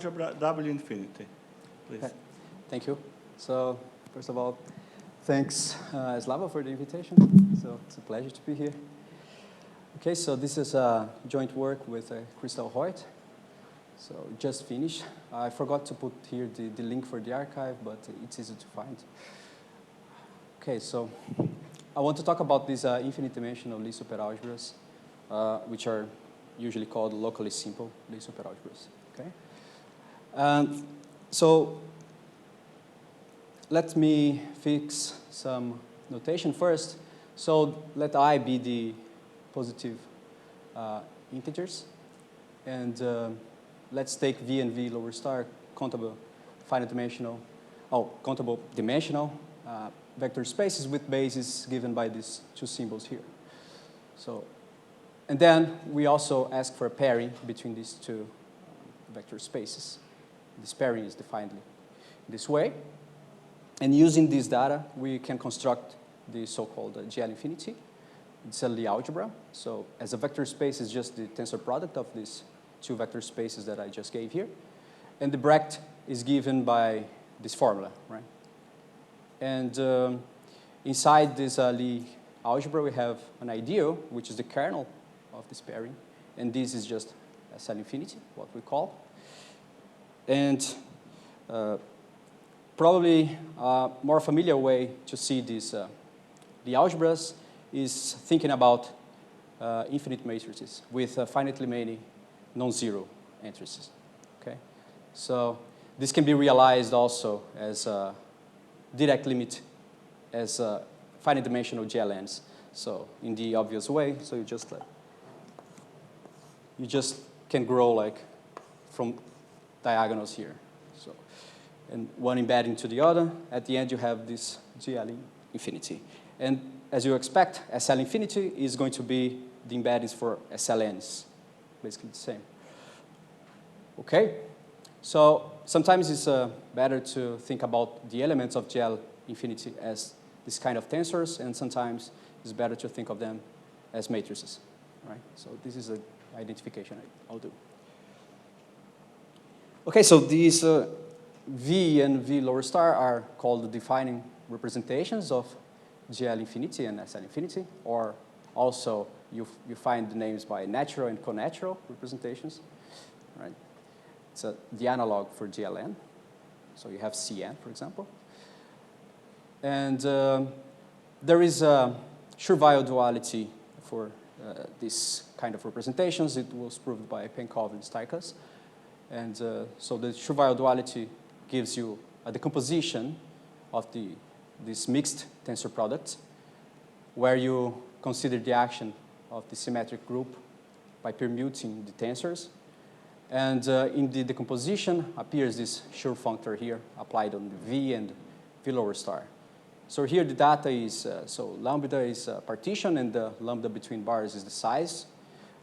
algebra W infinity, please. Okay. Thank you. So, first of all, thanks, Slava, for the invitation. So, it's a pleasure to be here. Okay, so this is a joint work with Crystal Hoyt. So, just finished. I forgot to put here the link for the archive, but it's easy to find. Okay, so I want to talk about these infinite dimensional Lie superalgebras, which are usually called locally simple Lie superalgebras. Okay? So let me fix some notation first. So let I be the positive integers. And let's take V and V lower star countable finite dimensional, countable dimensional vector spaces with bases given by these two symbols here. So, and then we also ask for a pairing between these two vector spaces. This pairing is defined this way. And using this data, we can construct the so-called GL infinity. It's a Lie algebra. So as a vector space, it's just the tensor product of these two vector spaces that I just gave here. And the bracket is given by this formula, right? And inside this Lie algebra, we have an ideal, which is the kernel of this pairing. And this is just SL infinity, what we call. And probably a more familiar way to see these the algebras is thinking about infinite matrices with finitely many non-zero matrices. Okay, so this can be realized also as a direct limit as finite dimensional GLNs. So in the obvious way, so you just can grow like from diagonals here. So, and one embedding to the other. At the end, you have this GL infinity. And as you expect, SL infinity is going to be the embeddings for SLNs, basically the same. Okay, so sometimes it's better to think about the elements of GL infinity as this kind of tensors, and sometimes it's better to think of them as matrices, right? So this is an identification I'll do. Okay, so these V and V lower star are called the defining representations of GL infinity and SL infinity, or also you find the names by natural and connatural representations, right? It's the analog for GLN. So you have CN, for example. And there is a Schur-Weyl duality for this kind of representations. It was proved by Penkov and Steikas. And so the Schur-Weyl duality gives you a decomposition of this mixed tensor product, where you consider the action of the symmetric group by permuting the tensors. And in the decomposition appears this Schur functor here applied on the V and V lower star. So here the data is, so lambda is a partition, and the lambda between bars is the size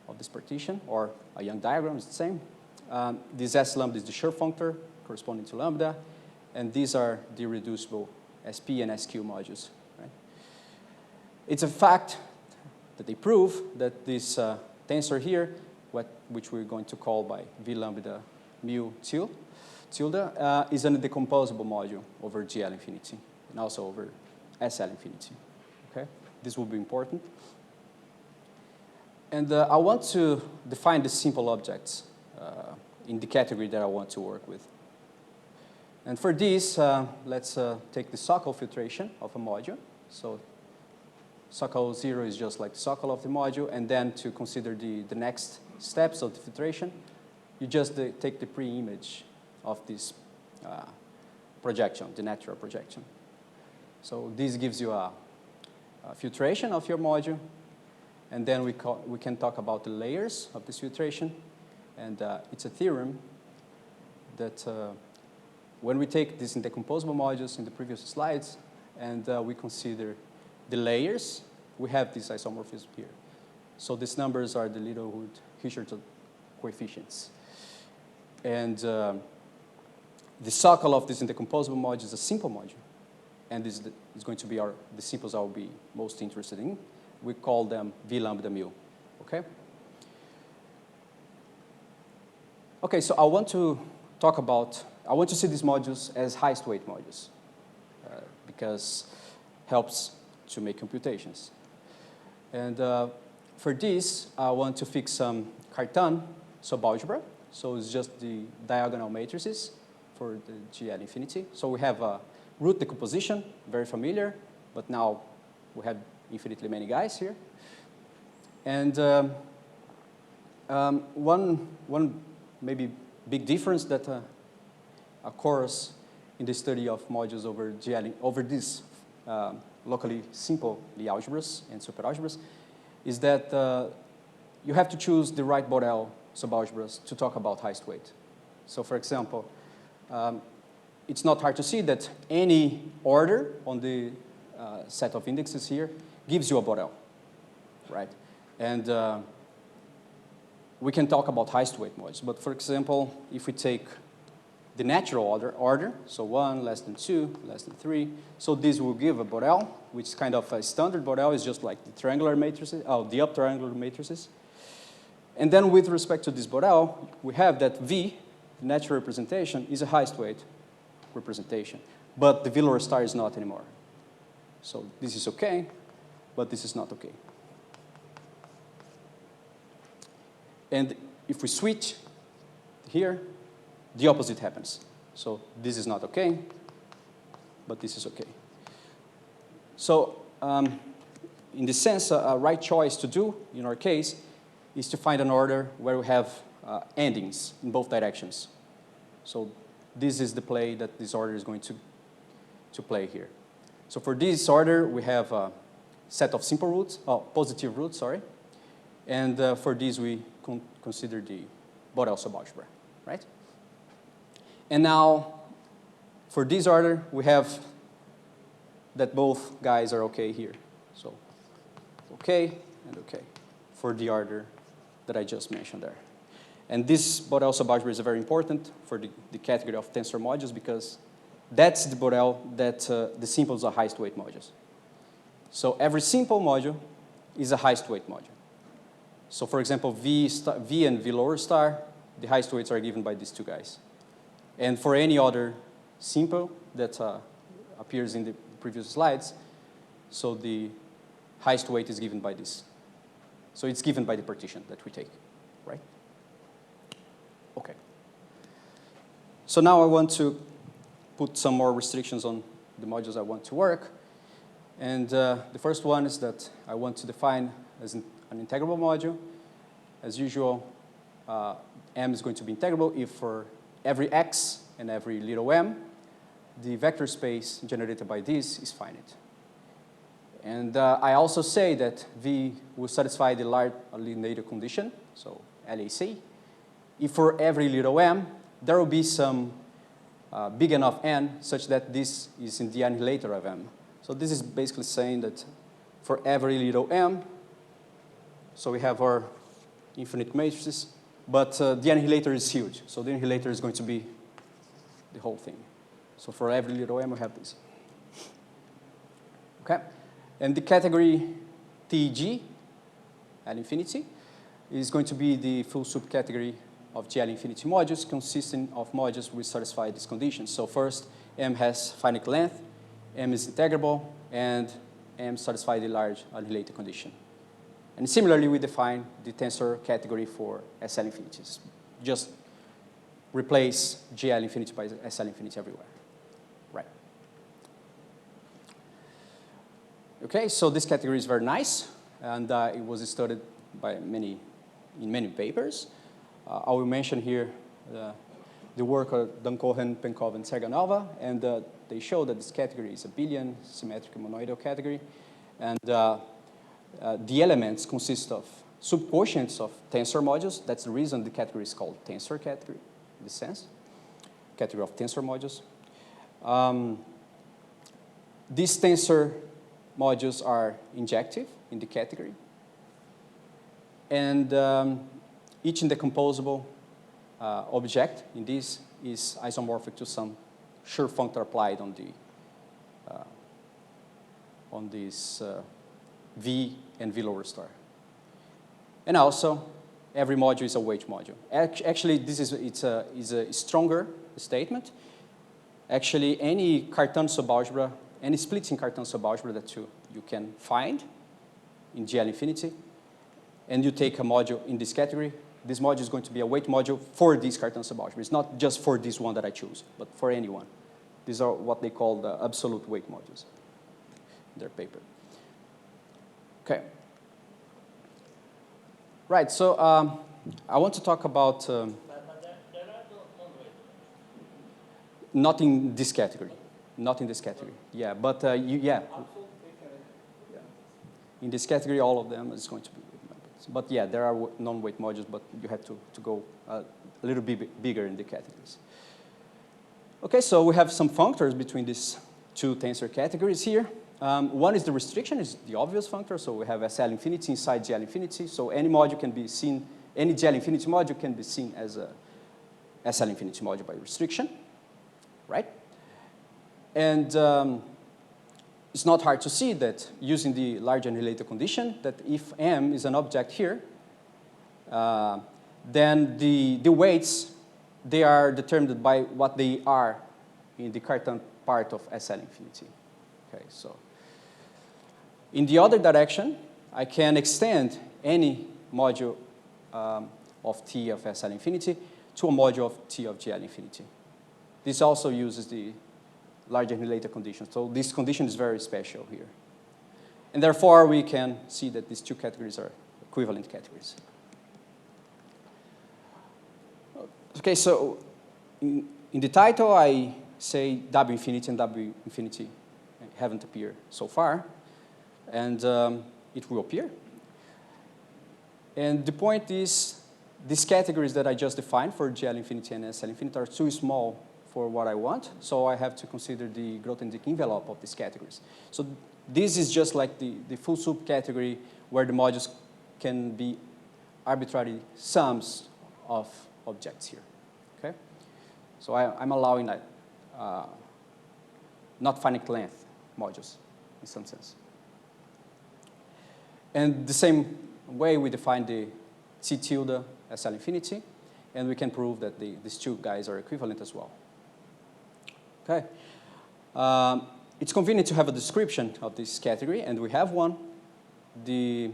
of this partition, or a Young diagram is the same. This S lambda is the Schur functor corresponding to lambda, and these are the reducible SP and SQ modules. Right? It's a fact that they prove that this tensor here, which we're going to call by V lambda mu tilde, is a decomposable module over GL infinity and also over SL infinity. Okay, this will be important. And I want to define the simple objects in the category that I want to work with. And for this, let's take the Sokal filtration of a module. So Sokal 0 is just like the Sokal of the module, and then to consider the next steps of the filtration, you just take the pre-image of this projection, the natural projection. So this gives you a filtration of your module, and then we can talk about the layers of this filtration. And it's a theorem that when we take these decomposable modules in the previous slides, and we consider the layers, we have this isomorphism here. So these numbers are the Littlewood-Richardson coefficients. And the Sokal of this decomposable module is a simple module. And this is going to be the simples I'll be most interested in. We call them V lambda mu, okay? Okay, so I want to talk about, I want to see these modules as highest weight modules because helps to make computations. And for this, I want to fix some Cartan subalgebra. So it's just the diagonal matrices for the GL infinity. So we have root decomposition, very familiar, but now we have infinitely many guys here. And one maybe big difference that occurs in the study of modules over GL, over these locally simple Lie algebras and superalgebras, is that you have to choose the right Borel subalgebras to talk about highest weight. So for example, it's not hard to see that any order on the set of indexes here gives you a Borel, right? And we can talk about highest weight modules, but for example, if we take the natural order, so 1 less than 2, less than 3, so this will give a Borel, which is kind of a standard Borel, is just like the triangular matrices, the up triangular matrices. And then with respect to this Borel, we have that V, the natural representation, is a highest weight representation, but the V lower star is not anymore. So this is okay, but this is not okay. And if we switch here, the opposite happens. So this is not okay, but this is okay. So in this sense, a right choice to do in our case is to find an order where we have endings in both directions. So this is the play that this order is going to play here. So for this order, we have a set of simple roots, positive roots, sorry. And for this, we consider the Borel subalgebra, right? And now, for this order, we have that both guys are okay here. So okay and okay for the order that I just mentioned there. And this Borel subalgebra is very important for the category of tensor modules because that's the Borel that the simples are highest weight modules. So every simple module is a highest weight module. So for example, V and V lower star, the highest weights are given by these two guys. And for any other simple that appears in the previous slides, so the highest weight is given by this. So it's given by the partition that we take, right? Okay. So now I want to put some more restrictions on the modules I want to work. And the first one is that I want to define as an integrable module. As usual, M is going to be integrable if for every x and every little m, the vector space generated by this is finite. And I also say that V will satisfy the large alienator condition, so LAC, if for every little m, there will be some big enough n such that this is in the annihilator of m. So this is basically saying that for every little m, so we have our infinite matrices, but the annihilator is huge. So the annihilator is going to be the whole thing. So for every little m, we have this. Okay? And the category TG, L infinity, is going to be the full subcategory of GL infinity modules consisting of modules which satisfy these conditions. So first, M has finite length, M is integrable, and M satisfies the large annihilator condition. And similarly, we define the tensor category for SL infinities. Just replace GL infinity by SL infinity everywhere. Right. Okay, so this category is very nice, and it was studied by in many papers. I will mention here the work of Duncohen, Penkov, and Serganova, and they show that this category is a abelian symmetric monoidal category, and the elements consist of subquotients of tensor modules. That's the reason the category is called tensor category, in this sense, category of tensor modules. These tensor modules are injective in the category, and each indecomposable object in this is isomorphic to some Schur functor applied on this V and V lower star. And also, every module is a weight module. Actually, this is a stronger statement. Actually, any Cartan subalgebra, any splits in Cartan subalgebra that you can find in GL infinity, and you take a module in this category, this module is going to be a weight module for this Cartan subalgebra. It's not just for this one that I choose, but for any one. These are what they call the absolute weight modules in their paper. Okay. Right, so I want to talk about But there are non-weight. not in this category, not in this category. Yeah, but yeah. In this category, all of them is going to be weight modules. But yeah, there are non-weight modules, but you have to go a little bit bigger in the categories. Okay, so we have some functors between these two tensor categories here. One is the restriction, is the obvious functor. So we have SL infinity inside GL infinity. So any module can be seen, any GL infinity module can be seen as a SL infinity module by restriction, right? And it's not hard to see that using the large annihilator condition, that if M is an object here, then the weights, they are determined by what they are in the Cartan part of SL infinity. Okay, so in the other direction, I can extend any module of T of SL infinity to a module of T of GL infinity. This also uses the large annihilator condition. So this condition is very special here. And therefore, we can see that these two categories are equivalent categories. Okay, so in the title, I say W infinity and W infinity haven't appeared so far. And it will appear. And the point is, these categories that I just defined for GL infinity and SL infinity are too small for what I want, so I have to consider the Grothendieck envelope of these categories. So this is just like the full subcategory where the modules can be arbitrary sums of objects here, okay? So I'm allowing that not finite length modules in some sense. And the same way we define the T tilde SL infinity, and we can prove that these two guys are equivalent as well. Okay. It's convenient to have a description of this category, and we have one. The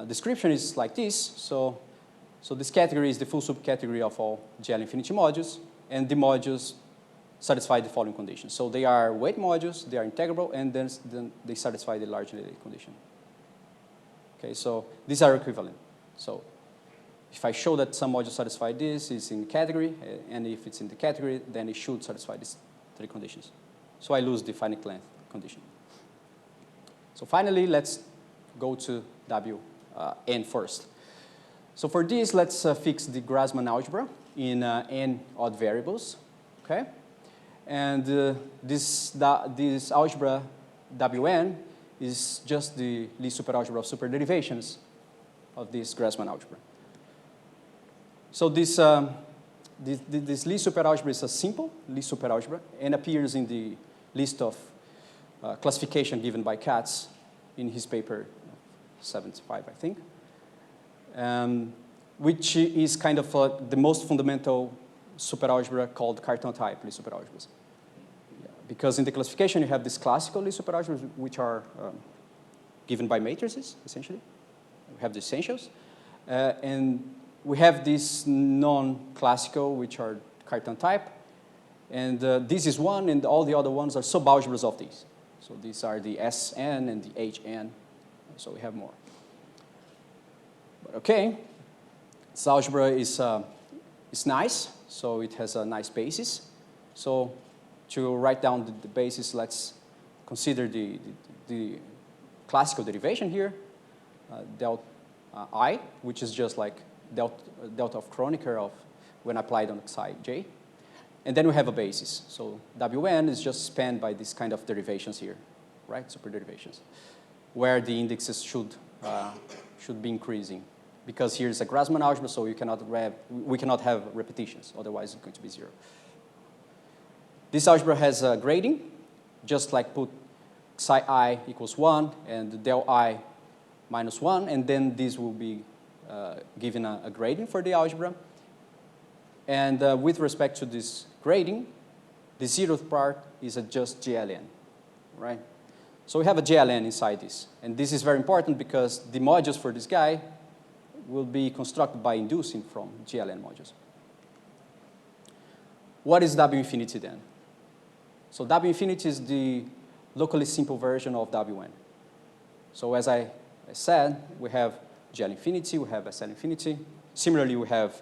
description is like this. So this category is the full subcategory of all GL infinity modules, and the modules satisfy the following conditions. So they are weight modules, they are integrable, and then they satisfy the large annihilator condition. Okay, so these are equivalent. So if I show that some module satisfy this, it's in the category, and if it's in the category, then it should satisfy these three conditions. So I lose the finite length condition. So finally, let's go to Wn first. So for this, let's fix the Grassmann algebra in n odd variables, okay? And this algebra Wn is just the Lie superalgebra of superderivations of this Grassmann algebra. So this Lie superalgebra is a simple Lie superalgebra and appears in the list of classification given by Katz in his paper 75, I think, which is kind of the most fundamental superalgebra called Cartan type Lie superalgebras. Because in the classification, you have these classical Lie superalgebras, which are given by matrices, essentially. We have the essentials. And we have this non-classical, which are Cartan type. And this is one, and all the other ones are subalgebras of these. So these are the Sn and the Hn. So we have more. But okay, this algebra is nice, so it has a nice basis. So to write down the basis, let's consider the classical derivation here, delta I, which is just like delta of Kronecker of when applied on psi j. And then we have a basis. So Wn is just spanned by this kind of derivations here, right? Super derivations, where the indexes should be increasing. Because here's a Grassmann algebra, so we cannot have repetitions, otherwise it's going to be 0. This algebra has a grading, just like put psi I equals 1 and del I minus 1, and then this will be giving a grading for the algebra. And with respect to this grading, the zeroth part is a just GLN, right? So we have a GLN inside this. And this is very important because the modules for this guy will be constructed by inducing from GLN modules. What is W infinity then? So W infinity is the locally simple version of Wn. So as I said, we have GL infinity, we have SL infinity. Similarly, we have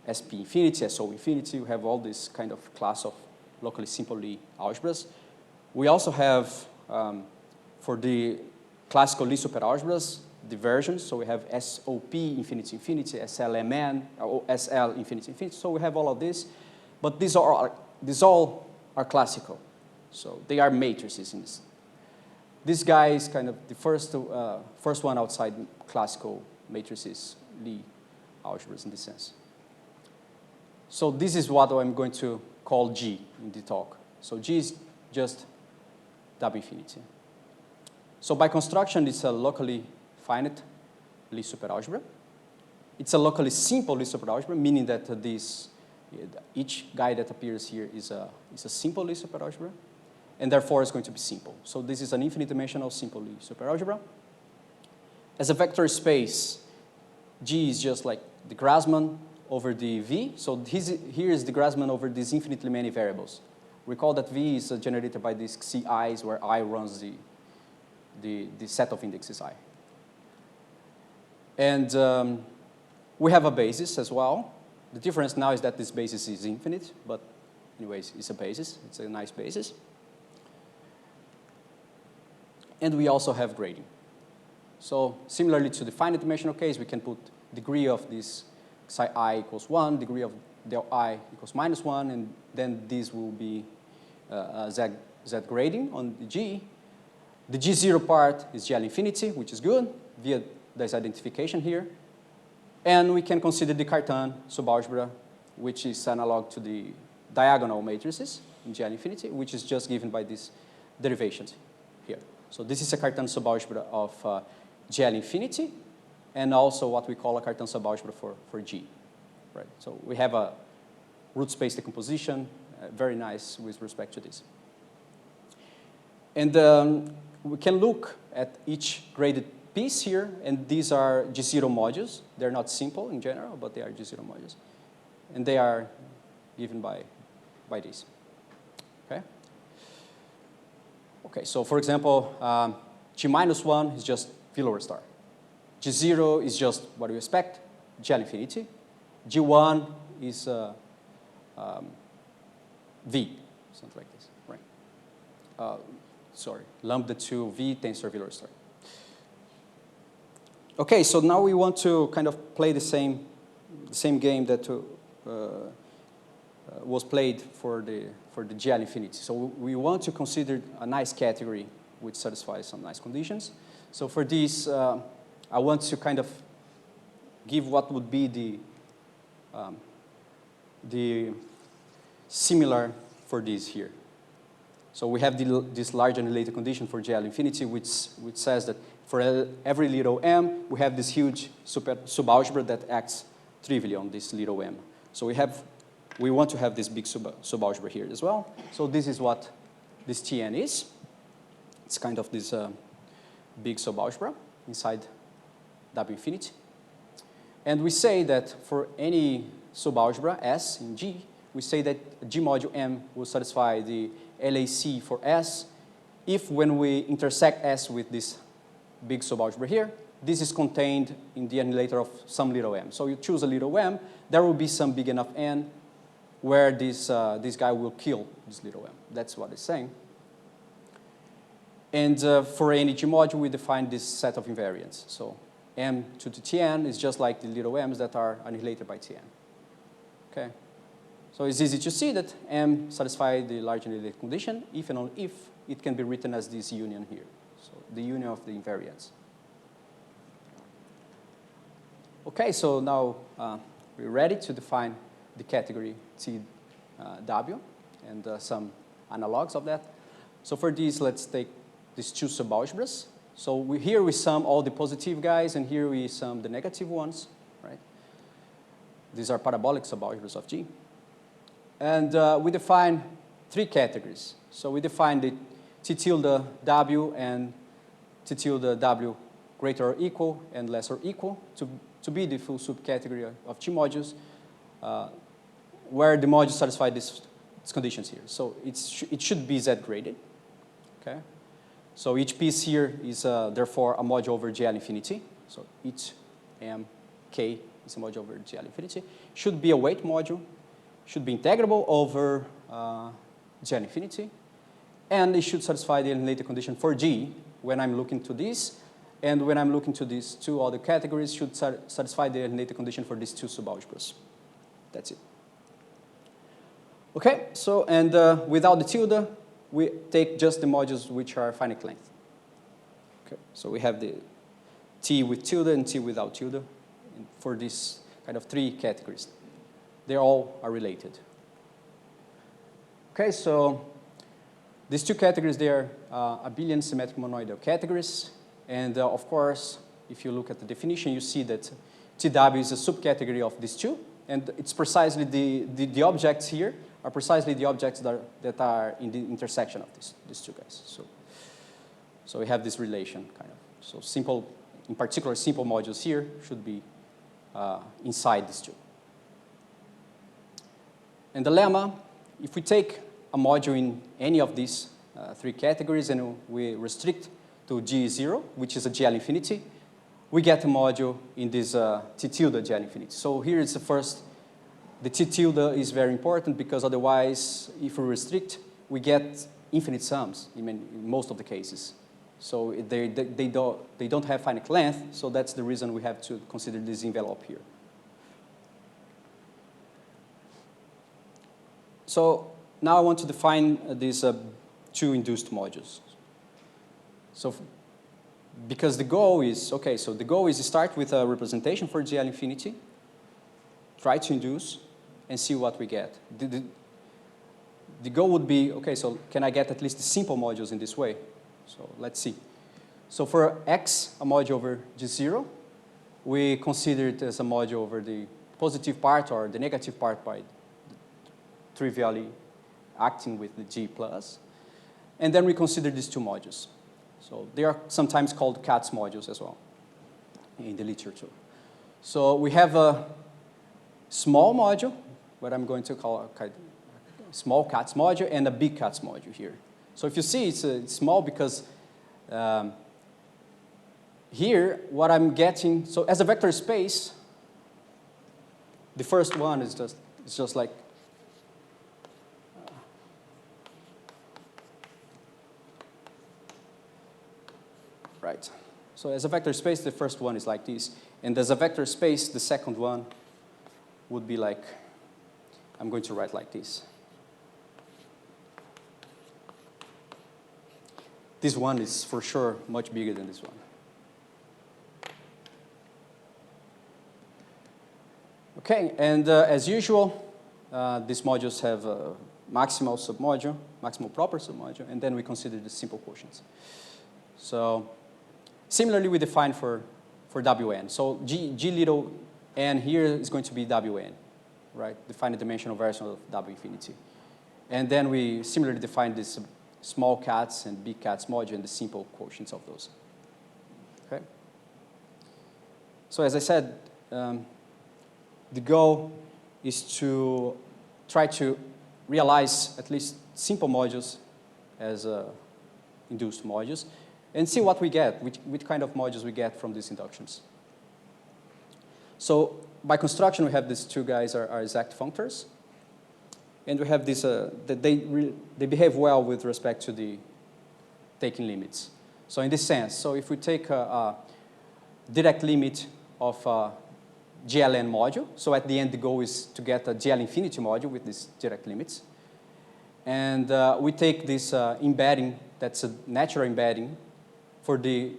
SP infinity, SO infinity. We have all this kind of class of locally simple Lie algebras. We also have, for the classical Lie superalgebras, the versions. So we have SOP infinity infinity, SLMN, or SL infinity infinity. So we have all of this. But these all are classical. So they are matrices in this. This guy is kind of the first one outside classical matrices, Lie algebras in this sense. So this is what I'm going to call G in the talk. So G is just W infinity. So by construction, it's a locally finite Lie superalgebra. It's a locally simple Lie superalgebra, meaning that each guy that appears here is a simple Lie superalgebra, and therefore it's going to be simple. So this is an infinite dimensional simple Lie superalgebra. As a vector space, G is just like the Grassmann over the V. So here is the Grassmann over these infinitely many variables. Recall that V is generated by these Xi's where I runs the set of indexes I. And we have a basis as well. The difference now is that this basis is infinite, but anyways, it's a basis. It's a nice basis. And we also have grading. So similarly to the finite dimensional case, we can put degree of this psi I equals 1, degree of del I equals -1, and then this will be Z grading on the G. The G0 part is GL infinity, which is good, via this identification here. And we can consider the Cartan subalgebra, which is analog to the diagonal matrices in GL infinity, which is just given by these derivations here. So this is a Cartan subalgebra of GL infinity, and also what we call a Cartan subalgebra for G. Right? So we have a root space decomposition, very nice with respect to this. And we can look at each graded piece here, and these are G0 modules. They're not simple in general, but they are G0 modules. And they are given by this. Okay? Okay, so for example, G-1 is just V lower star. G0 is just what you expect, GL infinity. G1 is V, something like this, right? Sorry, lambda 2 V tensor V lower star. Okay, so now we want to kind of play the same game that was played for the GL infinity. So we want to consider a nice category which satisfies some nice conditions. So for this, I want to kind of give what would be the similar for this here. So we have this large annihilator condition for GL infinity, which says that for every little m, we have this huge subalgebra that acts trivially on this little m. So we want to have this big subalgebra here as well. So this is what this Tn is. It's kind of this big subalgebra inside W infinity. And we say that for any subalgebra S in G, we say that G module M will satisfy the LAC for S if when we intersect S with this big subalgebra here, this is contained in the annihilator of some little m. So you choose a little m, there will be some big enough n where this guy will kill this little m. That's what it's saying. And for any G module, we define this set of invariants. So m to the Tn is just like the little m's that are annihilated by Tn. Okay? So it's easy to see that m satisfies the large annihilator condition if and only if it can be written as this union here. So the union of the invariants. Okay, so now we're ready to define the category TW and some analogs of that. So for these, let's take these two subalgebras. So here we sum all the positive guys, and here we sum the negative ones. right? These are parabolic subalgebras of G. And we define 3 categories. So we define the T tilde W and T tilde W greater or equal and less or equal to be the full subcategory of G modules, where the modules satisfy these conditions here. So it should be Z graded, okay? So each piece here is therefore a module over GL infinity. So each MK is a module over GL infinity. Should be a weight module, should be integrable over GL infinity, and it should satisfy the alienated condition for G when I'm looking to this, and when I'm looking to these 2 other categories, should satisfy the alienated condition for these 2 subalgebras. That's it. Okay, so, and without the tilde, we take just the modules which are finite length. Okay, so we have the T with tilde and T without tilde for these kind of 3 categories. They all are related. Okay, so these 2 categories, they are abelian symmetric monoidal categories. And of course, if you look at the definition, you see that TW is a subcategory of these 2. And it's precisely the objects here are precisely the objects that are in the intersection of these 2 guys. So we have this relation, kind of. So simple, in particular, simple modules here should be inside these 2. And the lemma, if we take a module in any of these 3 categories and we restrict to G0, which is a GL infinity, we get a module in this T tilde GL infinity. So here is the first. The T tilde is very important because otherwise, if we restrict, we get infinite sums in most of the cases. So they don't have finite length, so that's the reason we have to consider this envelope here. So now I want to define these 2 induced modules. So because the goal is, okay, so the goal is to start with a representation for GL infinity, try to induce, and see what we get. The goal would be, okay, so can I get at least the simple modules in this way? So let's see. So for X, a module over G0, we consider it as a module over the positive part or the negative part by trivially acting with the G plus. And then we consider these 2 modules. So they are sometimes called CATS modules as well in the literature. So we have a small module, what I'm going to call a small CATS module, and a big CATS module here. So if you see, it's small because here, what I'm getting, so as a vector space, the first one is just like right. So as a vector space, the first one is like this. And as a vector space, the second one would be like, I'm going to write like this. This one is for sure much bigger than this one. Okay, and as usual, these modules have a maximal submodule, maximal proper submodule, and then we consider the simple quotients. So similarly, we define for Wn. So G little n here is going to be Wn, right? Define the dimensional version of W infinity. And then we similarly define this small CATS and big CATS module and the simple quotients of those. Okay? So as I said, the goal is to try to realize at least simple modules as induced modules and see what we get, which kind of modules we get from these inductions. So by construction, we have these 2 guys are exact functors. And we have this, that they behave well with respect to the taking limits. So in this sense, so if we take a direct limit of GLN module, so at the end the goal is to get a GL infinity module with these direct limits. And we take this embedding, that's a natural embedding for the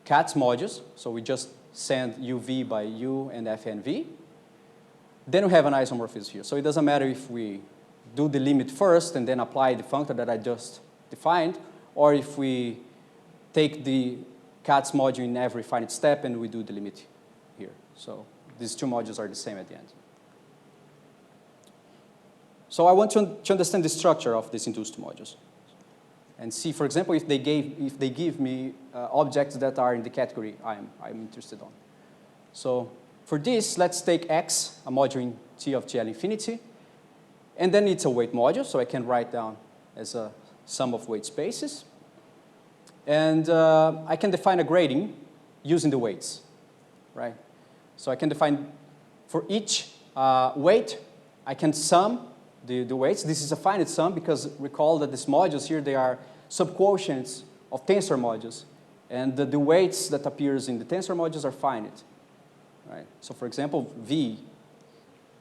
CATS modules. So we just send UV by U and FNV. Then we have an isomorphism here. So it doesn't matter if we do the limit first and then apply the functor that I just defined, or if we take the CATS module in every finite step and we do the limit here. So these two modules are the same at the end. So I want to understand the structure of these induced modules and see, for example, if they give me objects that are in the category I'm interested on. So for this, let's take X, a module in T of GL infinity, and then it's a weight module, so I can write down as a sum of weight spaces. And I can define a grading using the weights, right? So I can define for each weight, I can sum the weights. This is a finite sum because recall that these modules here, they are subquotients of tensor modules. And the weights that appears in the tensor modules are finite, right? So for example, V,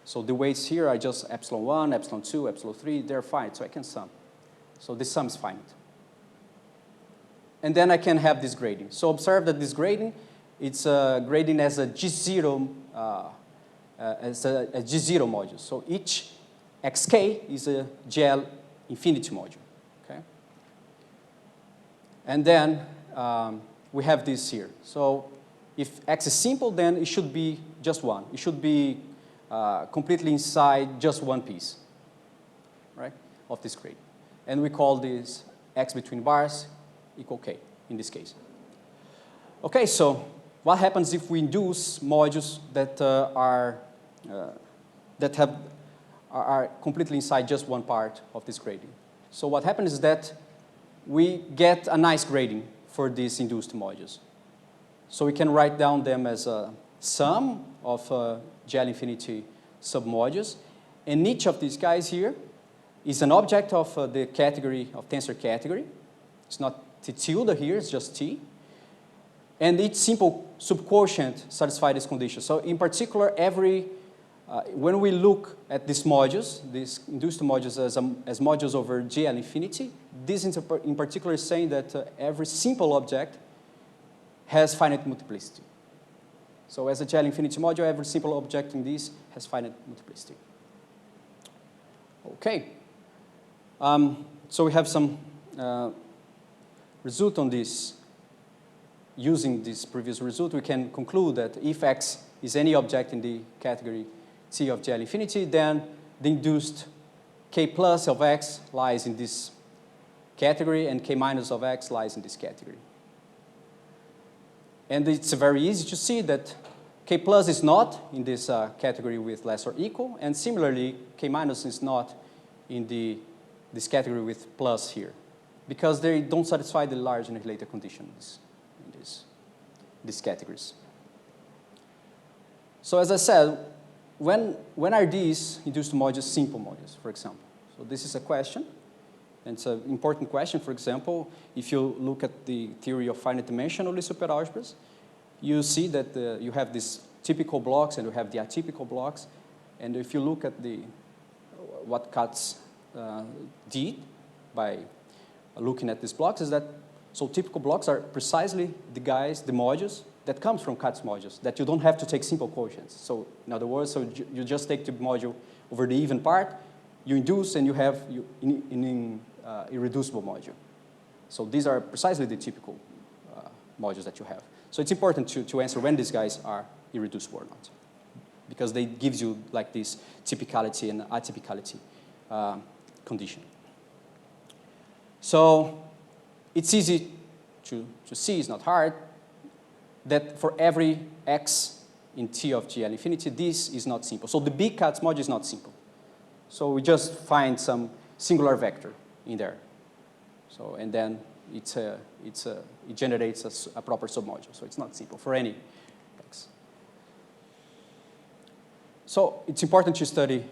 so the weights here are just epsilon 1, epsilon 2, epsilon 3, they're finite, so I can sum. So this sum is finite. And then I can have this grading. So observe that this grading, it's grading as a G0, G0 module. So each xk is a GL infinity module, okay? And then we have this here. So if x is simple, then it should be just one. It should be completely inside just one piece, right, of this grading. And we call this x between bars equal k in this case. Okay, so what happens if we induce modules that are completely inside just one part of this grading? So what happens is that we get a nice grading for these induced modules. So we can write down them as a sum of GL infinity submodules, and each of these guys here is an object of the category of tensor category. It's not T tilde here, it's just T. And each simple subquotient satisfies this condition. So in particular, when we look at these modules, these induced modules as modules over GL infinity, this in particular is saying that every simple object has finite multiplicity. So as a GL infinity module, every simple object in this has finite multiplicity. Okay. So we have some result on this. Using this previous result, we can conclude that if X is any object in the category T of GL infinity, then the induced K plus of X lies in this category and K minus of X lies in this category. And it's very easy to see that K plus is not in this category with less or equal, and similarly, K minus is not in this category with plus here, because they don't satisfy the large annihilator conditions in these categories. So as I said, when are these induced modules simple modules, for example? So this is a question, and it's an important question. For example, if you look at the theory of finite dimensional superalgebras, you see that you have these typical blocks and you have the atypical blocks. And if you look at what Katz did by looking at these blocks is that, so typical blocks are precisely the modules that comes from Katz modules, that you don't have to take simple quotients. So in other words, so you just take the module over the even part, you induce, and you have an irreducible module. So these are precisely the typical modules that you have. So it's important to answer when these guys are irreducible or not, because they gives you like this typicality and atypicality condition. So it's easy to see, it's not hard, that for every x in T of GL infinity, this is not simple. So the big Katz module is not simple. So we just find some singular vector in there. So, and then it generates a proper submodule. So it's not simple for any x. So it's important to study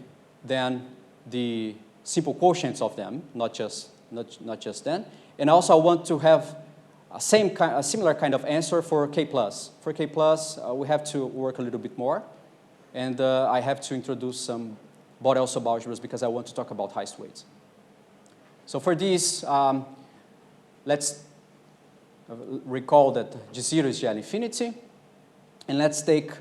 then the simple quotients of them, not just then. And also I want to have a similar kind of answer for K plus. For K plus, we have to work a little bit more. And I have to introduce some Borel subalgebras because I want to talk about highest weights. So for this, let's recall that G0 is GL infinity. And let's take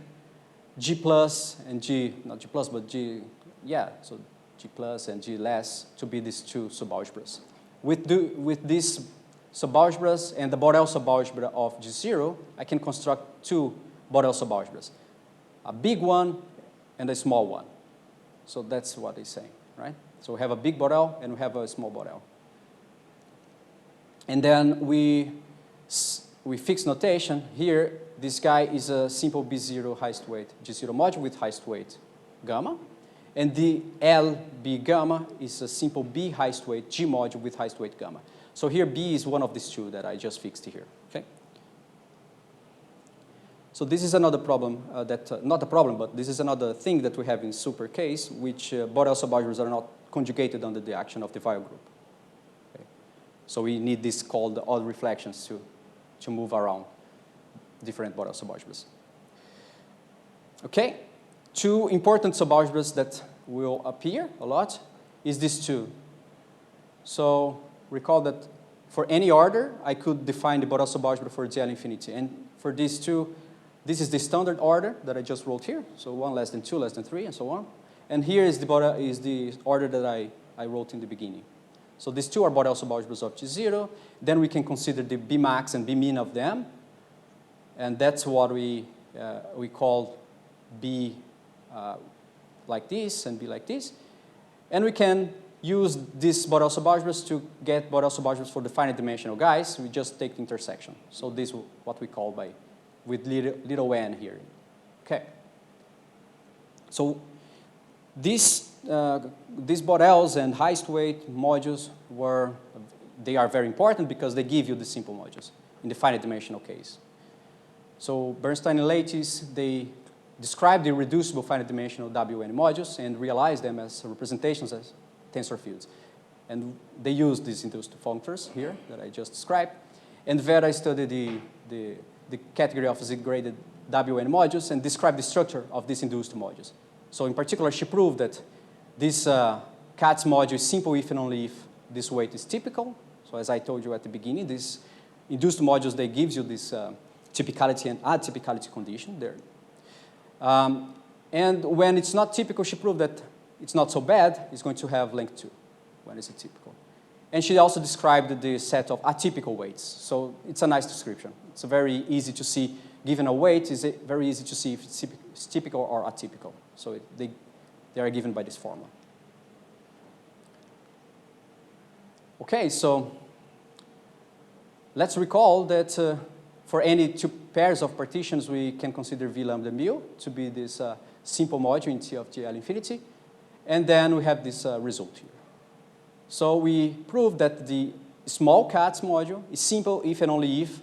G plus and G, not G plus, but G, yeah, so G plus and G less to be these two subalgebras. With these subalgebras and the Borel subalgebra of G0, I can construct two Borel subalgebras. a big one and a small one. So that's what it's saying, right? So we have a big Borel and we have a small Borel. And then we fix notation. Here, this guy is a simple B0 highest weight G0 module with highest weight gamma. And the LB gamma is a simple B highest weight G module with highest weight gamma. So here B is one of these two that I just fixed here, okay? So this is another problem not a problem, but this is another thing that we have in super case, which Borel subalgebras are not conjugated under the action of the Weyl group. Okay? So we need this called odd reflections to move around different Borel subalgebras. Okay, two important subalgebras that will appear a lot is these two. So recall that for any order, I could define the Borel subalgebra for GL infinity. And for these two, this is the standard order that I just wrote here. So 1 less than 2 less than 3 and so on. And here is the order that I wrote in the beginning. So these two are Borel subalgebras of G0. Then we can consider the B max and B min of them. And that's what we call B like this and B like this. And we can use these Borel subalgebras to get Borel subalgebras for the finite dimensional guys. We just take the intersection. So this is what we call with little n here. Okay. So these Borels and highest weight modules they are very important because they give you the simple modules in the finite dimensional case. So Bernstein and Lattice, they describe the reducible finite dimensional Wn modules and realize them as representations as tensor fields. And they use these induced functors here that I just described. And Vera studied the category of Z-graded Wn modules and described the structure of these induced modules. So in particular, she proved that this Katz module is simple if and only if this weight is typical. So as I told you at the beginning, these induced modules, they give you this typicality and atypicality condition there. And when it's not typical, she proved that it's not so bad. It's going to have length 2 when it's typical. And she also described the set of atypical weights. So it's a nice description. It's very easy to see, given a weight, it's very easy to see if it's typical or atypical. So they are given by this formula. Okay, so let's recall that for any two pairs of partitions, we can consider V lambda mu to be this simple module in T of GL infinity. And then we have this result here. So we proved that the small Katz module is simple if and only if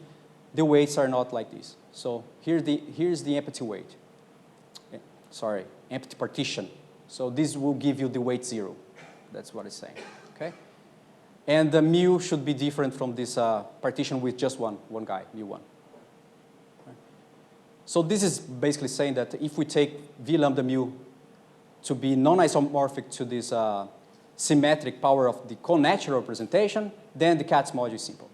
the weights are not like this. So here's the empty weight. Sorry, empty partition. So this will give you the weight 0. That's what it's saying. Okay? And the mu should be different from this partition with just one guy, mu1. So this is basically saying that if we take V lambda mu to be non-isomorphic to this symmetric power of the connatural representation, then the Katz module is simple.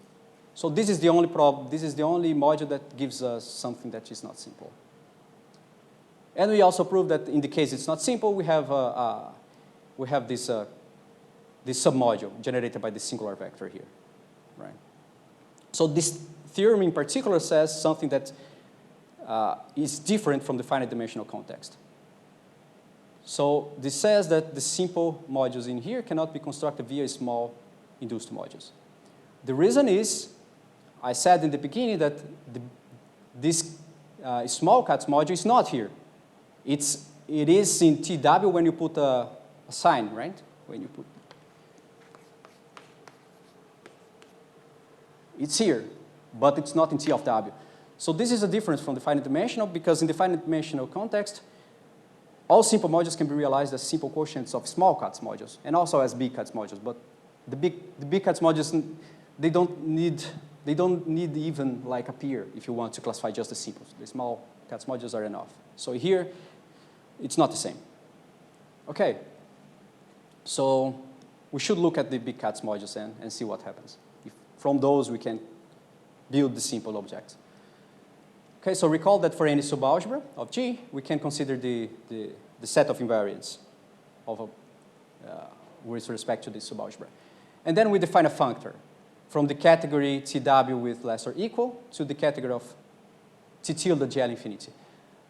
So this is the only problem. This is the only module that gives us something that is not simple. And we also proved that in the case it's not simple, we have this submodule generated by the singular vector here, right? So this theorem in particular says something that is different from the finite dimensional context. So this says that the simple modules in here cannot be constructed via small induced modules. The reason is, I said in the beginning that this small Katz module is not here. It is in TW when you put a sign, right? When you put, it's here, but it's not in T of W. So this is a difference from the finite dimensional because in the finite dimensional context, all simple modules can be realized as simple quotients of small Katz modules and also as big Katz modules. But the big Katz modules, they don't need even like appear if you want to classify just the simples. The small Katz modules are enough. So here, it's not the same. Okay. So we should look at the big Katz modules and see what happens. From those, we can build the simple objects. Okay, so recall that for any subalgebra of G, we can consider the set of invariants with respect to this subalgebra. And then we define a functor from the category TW with less or equal to the category of T tilde GL infinity.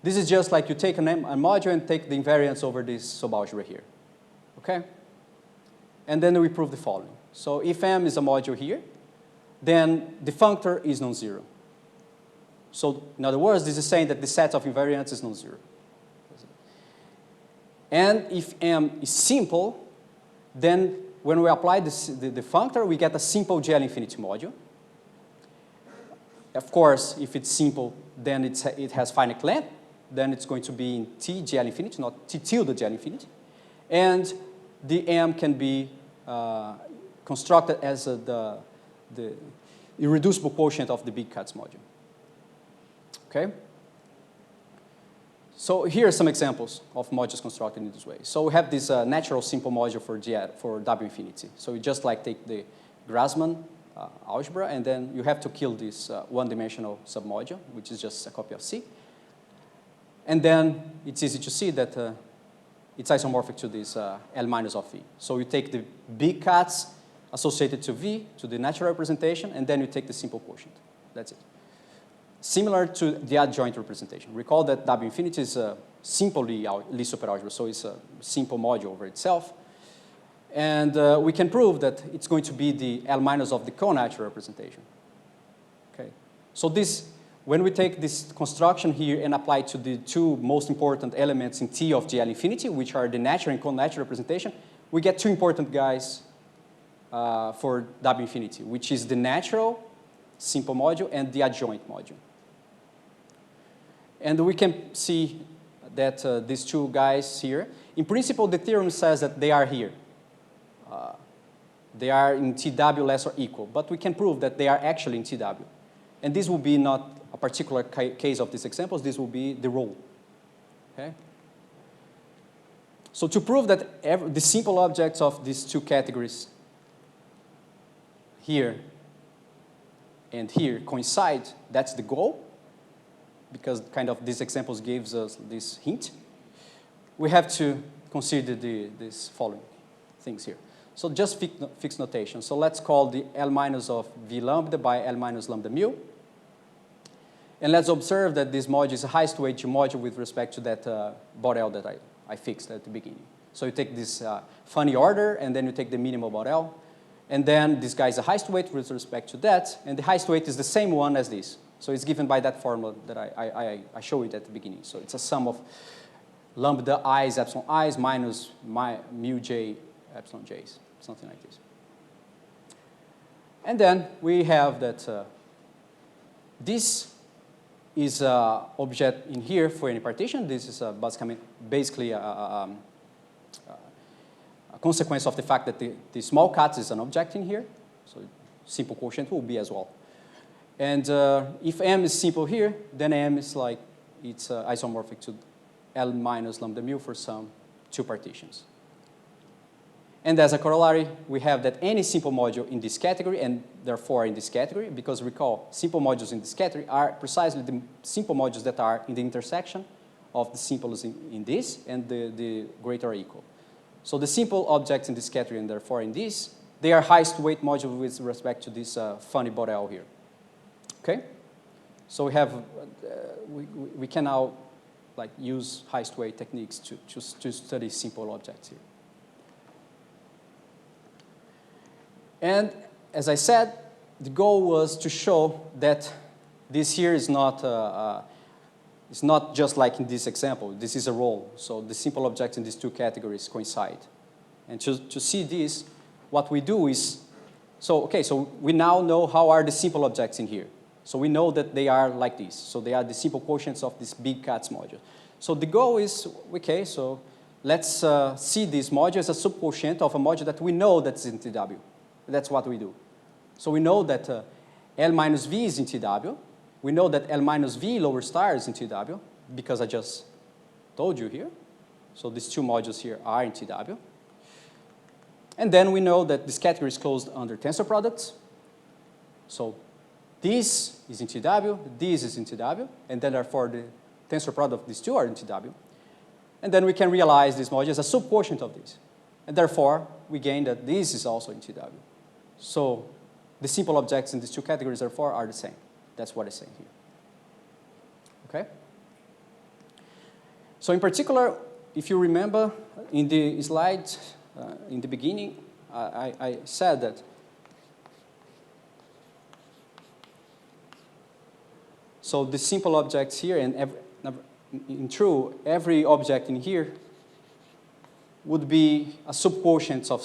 This is just like you take a module and take the invariance over this subalgebra here. Okay? And then we prove the following. So if M is a module here, then the functor is non-zero. So in other words, this is saying that the set of invariants is non-zero. And if M is simple, then when we apply the functor, we get a simple GL infinity module. Of course, if it's simple, then it has finite length. Then it's going to be in T GL infinity, not T tilde GL infinity. And the M can be constructed as the irreducible quotient of the big cuts module. Okay? So here are some examples of modules constructed in this way. So we have this natural simple module for W infinity. So you just like take the Grassmann algebra, and then you have to kill this one-dimensional submodule, which is just a copy of C. And then it's easy to see that it's isomorphic to this L minus of V. So you take the big cuts associated to V, to the natural representation, and then you take the simple quotient. That's it. Similar to the adjoint representation. Recall that W infinity is a simple Lie superalgebra, so it's a simple module over itself. And we can prove that it's going to be the L minus of the connatural representation. Okay. So this, when we take this construction here and apply it to the two most important elements in T of GL infinity, which are the natural and connatural representation, we get two important guys for W infinity, which is the natural simple module and the adjoint module. And we can see that these two guys here, in principle, the theorem says that they are here. They are in TW less or equal, but we can prove that they are actually in TW. And this will be not a particular case of these examples, this will be the rule. Okay? So to prove that the simple objects of these two categories here and here coincide, that's the goal, because kind of these examples gives us this hint. We have to consider these following things here. So just fixed notation. So let's call the L minus of V lambda by L minus lambda mu. And let's observe that this module is a highest weight module with respect to that Borel that I fixed at the beginning. So you take this funny order, and then you take the minimal Borel. And then this guy is a highest weight with respect to that, and the highest weight is the same one as this. So it's given by that formula that I showed it at the beginning. So it's a sum of lambda i's epsilon i's minus mu j epsilon j's, something like this. And then we have that this is an object in here for any partition. This is basically a consequence of the fact that the small cut is an object in here. So simple quotient will be as well. And if M is simple here, then M is like, it's isomorphic to L minus lambda mu for some two partitions. And as a corollary, we have that any simple module in this category, and therefore in this category, because recall, simple modules in this category are precisely the simple modules that are in the intersection of the simples in this and the greater or equal. So the simple objects in this category, and therefore in this, they are highest weight modules with respect to this funny Borel here. Okay? So we have, we can now like use highest weight techniques to study simple objects here. And as I said, the goal was to show that this here is not, it's not just like in this example. This is a role. So the simple objects in these two categories coincide. And to see this, what we do is, so we now know how are the simple objects in here. So we know that they are like this. So they are the simple quotients of this big cuts module. So the goal is, okay, so let's see this module as a subquotient of a module that we know that's in TW. That's what we do. So we know that L minus V is in TW. We know that L minus V lower star is in TW, because I just told you here. So these two modules here are in TW. And then we know that this category is closed under tensor products. So this is in TW, this is in TW, and then therefore the tensor product of these two are in TW. And then we can realize this module as a subquotient of this. And therefore, we gain that this is also in TW. So the simple objects in these two categories, therefore, are the same. That's what it's saying here. Okay? So in particular, if you remember, in the slide in the beginning, I said that so the simple objects here, and in true, every object in here would be a subquotient of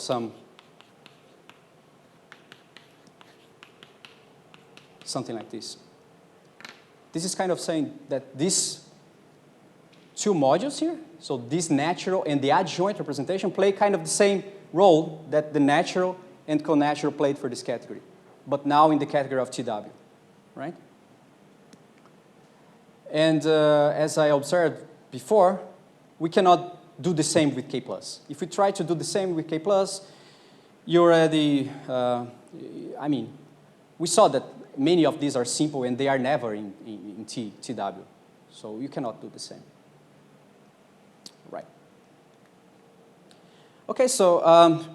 something like this. This is kind of saying that these two modules here, so this natural and the adjoint representation, play kind of the same role that the natural and connatural played for this category, but now in the category of TW, right? And as I observed before, we cannot do the same with K+. If we try to do the same with K+, you already, I mean, we saw that many of these are simple and they are never in TW. So you cannot do the same. Right. Okay, so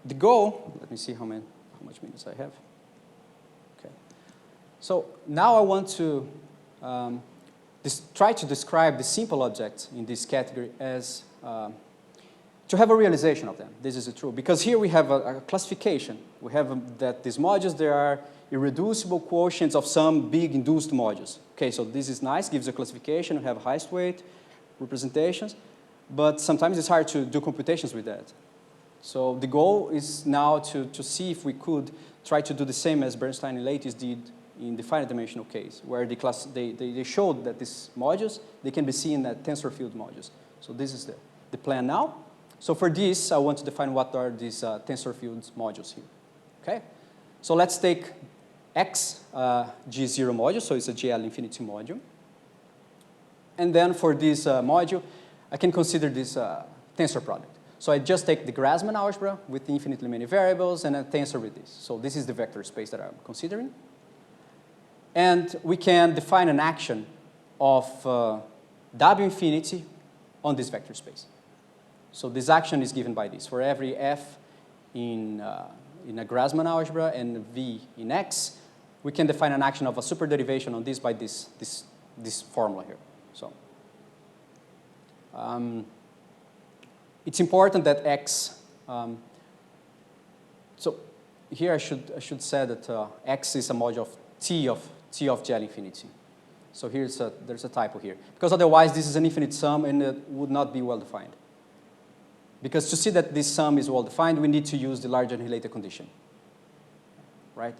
the goal, let me see how much minutes I have. Okay. So now I want to try to describe the simple objects in this category as to have a realization of them. This is true. Because here we have a classification. We have that these modules, there are irreducible quotients of some big induced modules. Okay, so this is nice, gives a classification, we have highest weight representations, but sometimes it's hard to do computations with that. So the goal is now to see if we could try to do the same as Bernstein and Lattice did in the finite dimensional case, where they showed that these modules, they can be seen as tensor field modules. So this is the plan now. So for this, I want to define what are these tensor field modules here. Okay? So let's take X G0 module, so it's a GL infinity module. And then for this module, I can consider this tensor product. So I just take the Grassmann algebra with infinitely many variables and a tensor with this. So this is the vector space that I'm considering. And we can define an action of W infinity on this vector space. So this action is given by this. For every F in a Grassmann algebra and V in X, we can define an action of a superderivation on this by this formula here. So it's important that X, so here I should say that X is a module of T of GL infinity. So there's a typo here. Because otherwise this is an infinite sum and it would not be well defined. Because to see that this sum is well defined, we need to use the larger annihilator condition. Right?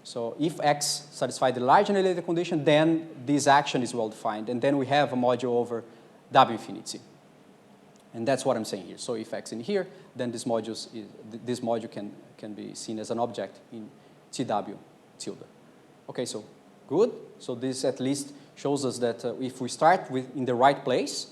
So if X satisfies the large annihilator condition, then this action is well defined. And then we have a module over W infinity. And that's what I'm saying here. So if X in here, then this module can be seen as an object in TW tilde. Okay, so good. So this at least shows us that if we start in the right place,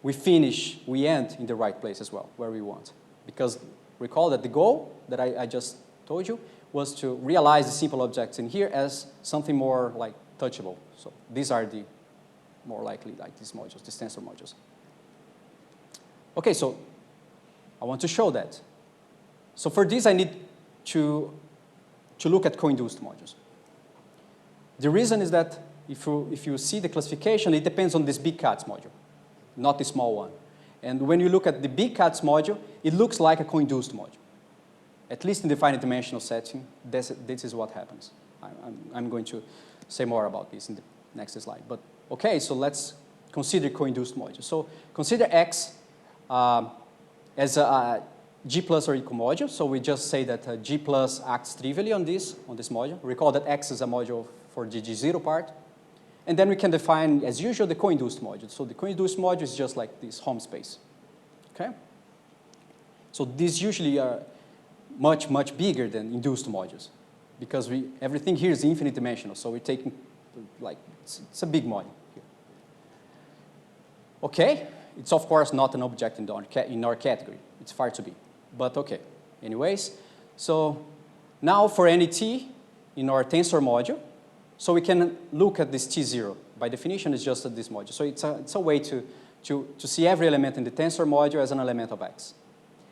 we end in the right place as well, where we want. Because recall that the goal that I just told you was to realize the simple objects in here as something more like touchable. So these are the more likely, like these modules, these tensor modules. Okay, so I want to show that. So for this, I need to look at co-induced modules. The reason is that if you see the classification, it depends on this big CATS module, not the small one. And when you look at the big CATS module, it looks like a co-induced module. At least in the finite dimensional setting, this is what happens. I'm going to say more about this in the next slide. But okay, so let's consider co-induced modules. So consider X as a G plus or equal module. So we just say that G plus acts trivially on this module. Recall that X is a module for the G0 part. And then we can define, as usual, the co-induced module. So the co-induced module is just like this home space. Okay? So these usually are much, much bigger than induced modules because everything here is infinite dimensional. So we're taking, like, it's a big module here. Okay? It's, of course, not an object in our category. It's far to be. But okay. Anyways, so now for any T in our tensor module, so we can look at this T0. By definition, it's just this module. So it's a way to see every element in the tensor module as an element of X.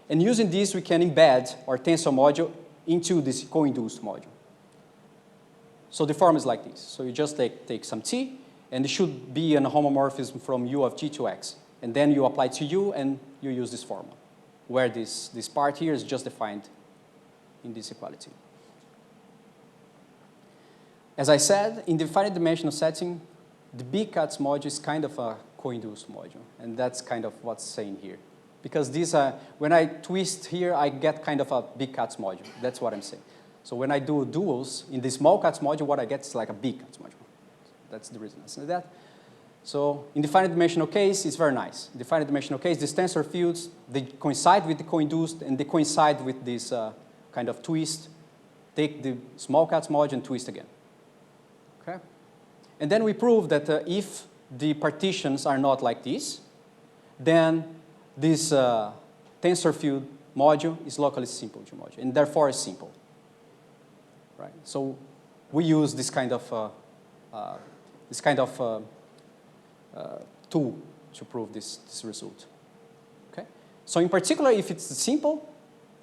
And using this, we can embed our tensor module into this co-induced module. So the form is like this. So you just take some T, And it should be an homomorphism from U of G to X. And then you apply to U, and you use this formula, where this part here is just defined in this equality. As I said, in the finite dimensional setting, the big Katz module is kind of a co-induced module, and that's kind of what's saying here. Because these are, when I twist here, I get kind of a big Katz module. That's what I'm saying. So when I do duals, in the small Katz module, what I get is like a big Katz module. That's the reason I say that. So in the finite dimensional case, it's very nice. In the finite dimensional case, these tensor fields, they coincide with the co-induced, and they coincide with this kind of twist. Take the small Katz module and twist again. Okay? And then we prove that if the partitions are not like this, then this tensor field module is locally simple G module, and therefore is simple. Right? So we use this kind of tool to prove this result. Okay? So in particular, if it's simple,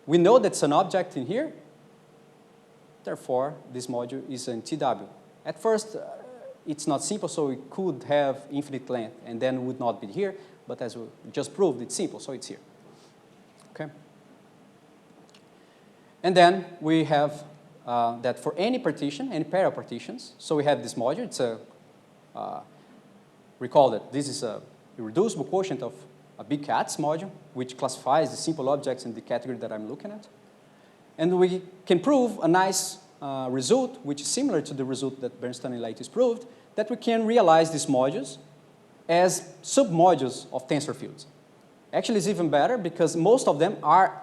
we know that's an object in here. Therefore, this module is in TW. At first, it's not simple, so it could have infinite length, and then would not be here. But as we just proved, it's simple, so it's here. Okay? And then we have that for any partition, any pair of partitions, so we have this module. It's a, recall that this is a irreducible quotient of a big Katz module, which classifies the simple objects in the category that I'm looking at. And we can prove a nice result, which is similar to the result that Bernstein and Lattice proved, that we can realize these modules as submodules of tensor fields. Actually, it's even better because most of them are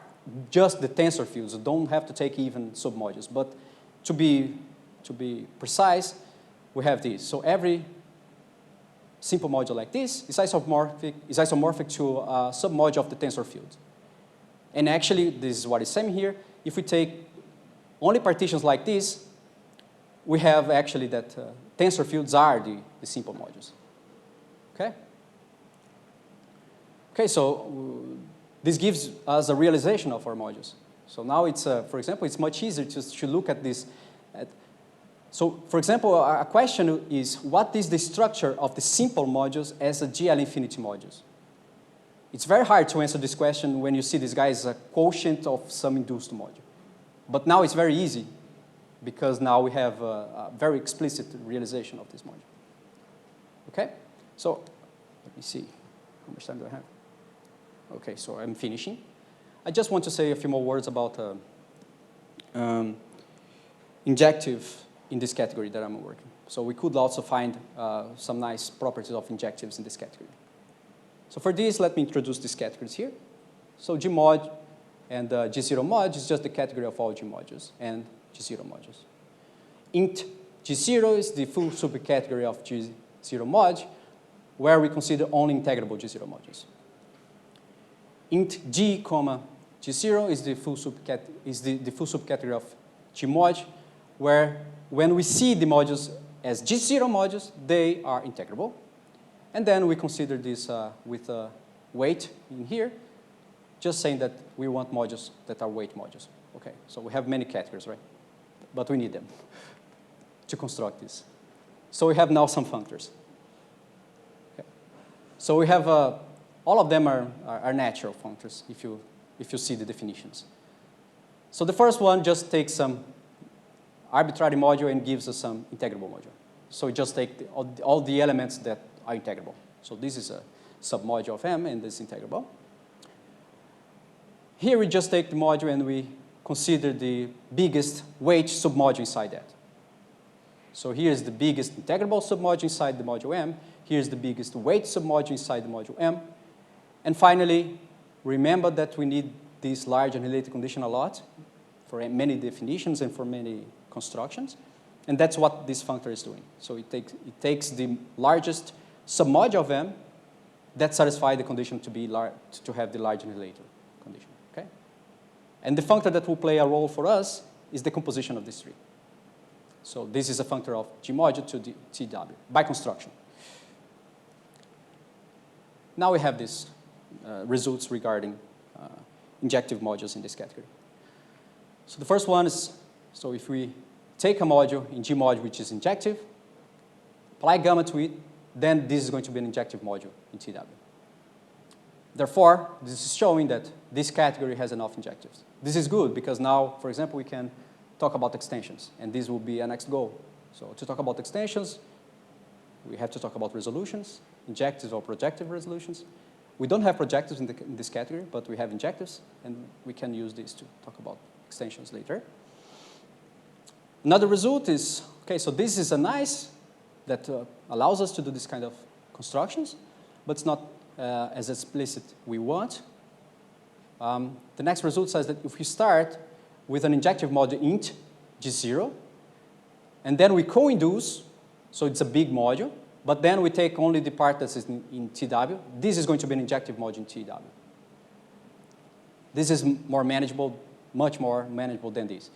just the tensor fields. You don't have to take even submodules. But to be precise, we have these. So every simple module like this is isomorphic to a submodule of the tensor field. And actually, this is what is saying here. If we take only partitions like this, we have actually that tensor fields are the simple modules. Okay? Okay, so this gives us a realization of our modules. So now it's, for example, it's much easier to look at this. So, for example, a question is, what is the structure of the simple modules as a GL infinity modules? It's very hard to answer this question when you see this guy as a quotient of some induced module. But now it's very easy, because now we have a very explicit realization of this module. Okay? So, let me see. How much time do I have? Okay, so I'm finishing. I just want to say a few more words about injective in this category that I'm working. So we could also find some nice properties of injectives in this category. So for this, let me introduce these categories here. So G mod and G0 mod is just the category of all G modules and G0 modules. Int G0 is the full subcategory of G0 mod, where we consider only integrable G0 modules. Int G, G0 is the full subcategory of G mod, where when we see the modules as G0 modules, they are integrable. And then we consider this with a weight in here, just saying that we want modules that are weight modules. Okay, so we have many categories, right? But we need them to construct this. So we have now some functors. Okay. So we have, all of them are natural functors if you see the definitions. So the first one just takes some arbitrary module and gives us some integrable module. So we just take all the elements that are integrable. So this is a submodule of M, and this is integrable. Here we just take the module and we consider the biggest weight submodule inside that. So here's the biggest integrable submodule inside the module M. Here's the biggest weight submodule inside the module M. And finally, remember that we need this large annihilated condition a lot for many definitions and for many constructions. And that's what this functor is doing. So it takes the largest submodule of M that satisfies the condition to have the large annihilator condition. Okay? And the functor that will play a role for us is the composition of this tree. So this is a functor of G module to the TW by construction. Now we have these results regarding injective modules in this category. So the first one is, so if we take a module in G mod which is injective, apply gamma to it, then this is going to be an injective module in TW. Therefore, this is showing that this category has enough injectives. This is good because now, for example, we can talk about extensions, and this will be our next goal. So to talk about extensions, we have to talk about resolutions, injectives or projective resolutions. We don't have projectives in this category, but we have injectives, and we can use these to talk about extensions later. Another result is, okay, so this is a nice that allows us to do this kind of constructions, but it's not as explicit we want. The next result says that if we start with an injective module int G0, and then we co-induce, so it's a big module, but then we take only the part that is in TW. This is going to be an injective module in TW. This is more manageable, much more manageable than this.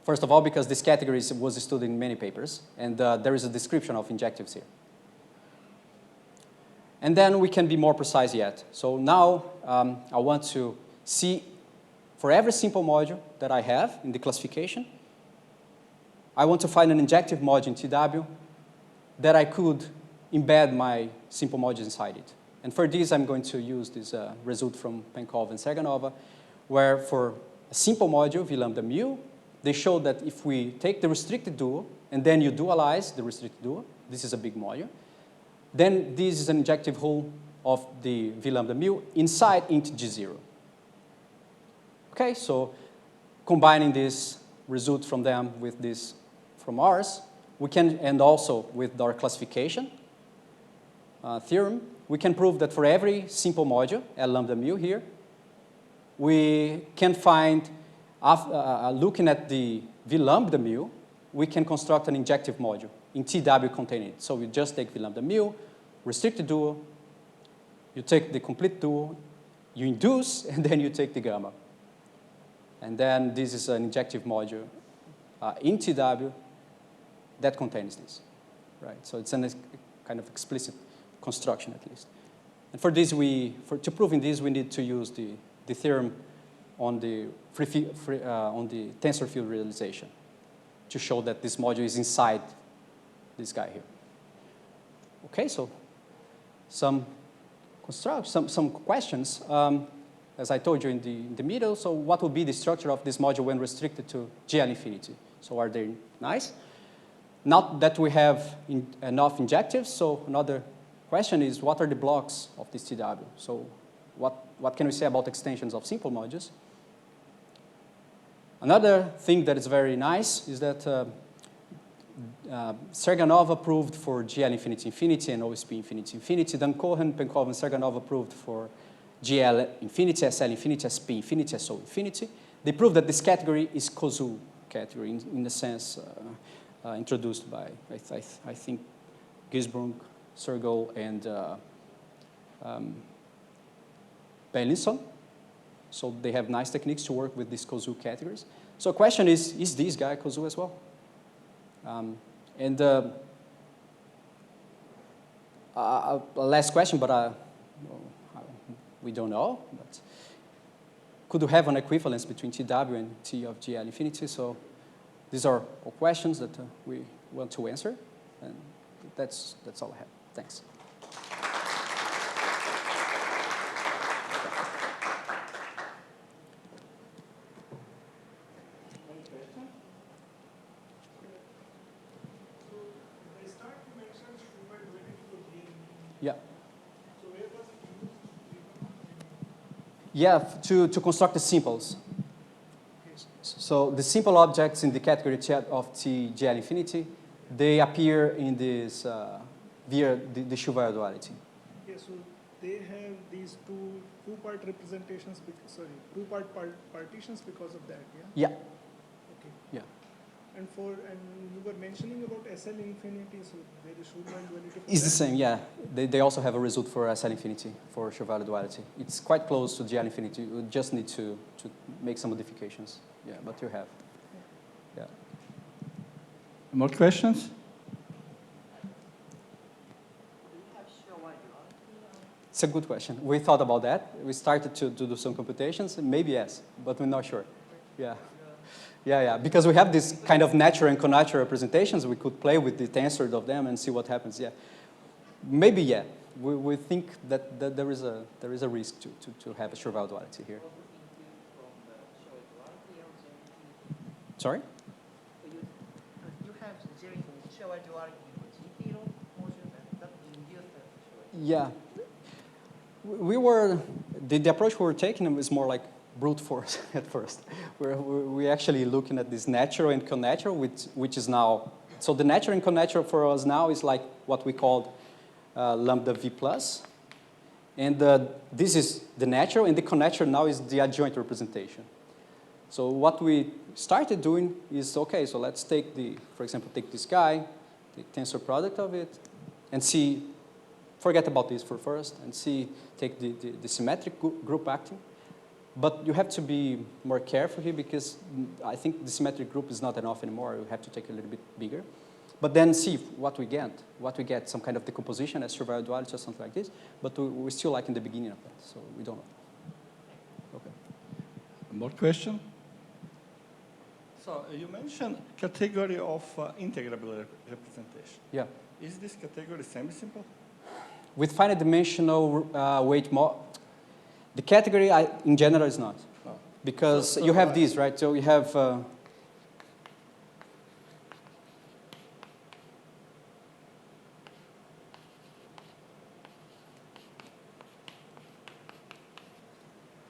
First of all, because this category was studied in many papers, and there is a description of injectives here. And then we can be more precise yet. So now I want to see for every simple module that I have in the classification, I want to find an injective module in TW that I could embed my simple modules inside it. And for this, I'm going to use this result from Penkov and Serganova, where for a simple module, V lambda mu, they showed that if we take the restricted dual, and then you dualize the restricted dual, this is a big module, then this is an injective hull of the V lambda mu inside int G0. Okay, so combining this result from them with this from ours, we can, and also with our classification theorem, we can prove that for every simple module, L lambda mu here, we can find, looking at the V lambda mu, we can construct an injective module in TW containing it. So we just take V lambda mu, restricted dual, you take the complete dual, you induce, and then you take the gamma. And then this is an injective module in TW that contains this, right? So it's a kind of explicit construction at least. And for this, to proving this, we need to use the theorem on the tensor field realization to show that this module is inside this guy here. Okay, so some questions. As I told you in the middle, so what will be the structure of this module when restricted to GL infinity? So are they nice? Not that we have enough injectives, so another question is, what are the blocks of this TW? So what can we say about extensions of simple modules? Another thing that is very nice is that Serganova proved for GL infinity infinity and OSP infinity infinity. Then Cohen, Penkov, and Serganova proved for GL infinity, SL infinity, SP infinity, SO infinity. They proved that this category is Koszul category in the sense introduced by, I think, Gisbrunk, Sergel, and Beilinson. So they have nice techniques to work with these Koszul categories. So the question is this guy Koszul as well? A last question, but we don't know. But could you have an equivalence between TW and T of GL infinity? So these are all questions that we want to answer, and that's all I have. Thanks. Yeah. So where was it used? Yeah, to construct the simples. So the simple objects in the category of TGL infinity, they appear in this via the Schumacher duality. Yeah, so they have these two-part representations. Two-part partitions because of that. Yeah. Yeah. Okay. Yeah. And you were mentioning about SL infinity, so there is Schumacher duality. It's the same, yeah. They also have a result for SL infinity, for Schumacher duality. It's quite close to GL infinity. You just need to make some modifications. Yeah, but you have. Yeah. More questions? It's a good question. We thought about that. We started to do some computations. Maybe yes, but we're not sure. Yeah. Yeah. Because we have this kind of natural and connatural representations. We could play with the tensor of them and see what happens. Yeah. Maybe, yeah. We think that there is a risk to have a trivial duality here. Sorry? You have zero initial duality with GP motion and that induced Yeah. The approach we were taking was more like brute force at first. We're actually looking at this natural and connatural, which is now, so the natural and connatural for us now is like what we called lambda v plus. And this is the natural, and the connatural now is the adjoint representation. So what we started doing is, okay, so let's take for example, take this guy, the tensor product of it, and see, forget about this for first, and take the symmetric group acting. But you have to be more careful here because I think the symmetric group is not enough anymore. You have to take a little bit bigger. But then see what we get, some kind of decomposition as trivial duality or something like this. But we're still like in the beginning of that, so we don't know. Okay. More question? So you mentioned category of integrable representation. Yeah. Is this category semi-simple? With finite dimensional weight, the category in general is not. No. Because So you have these, right? So you have,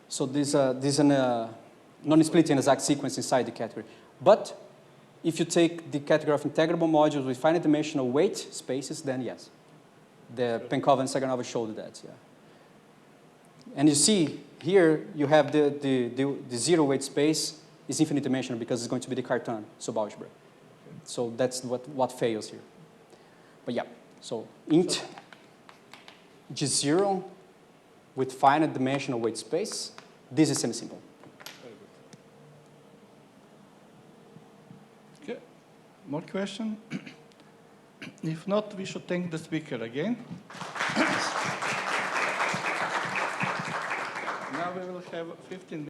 so this is a non-split and exact sequence inside the category. But if you take the category of integrable modules with finite dimensional weight spaces, then yes. The Penkov and Saganova showed that, yeah. And you see here you have the zero weight space is infinite dimensional because it's going to be the Cartan subalgebra. So that's what fails here. But yeah, so int G0 with finite dimensional weight space, this is semi-simple. Very good. Okay. More question? If not, we should thank the speaker again. Now we will have 15 minutes.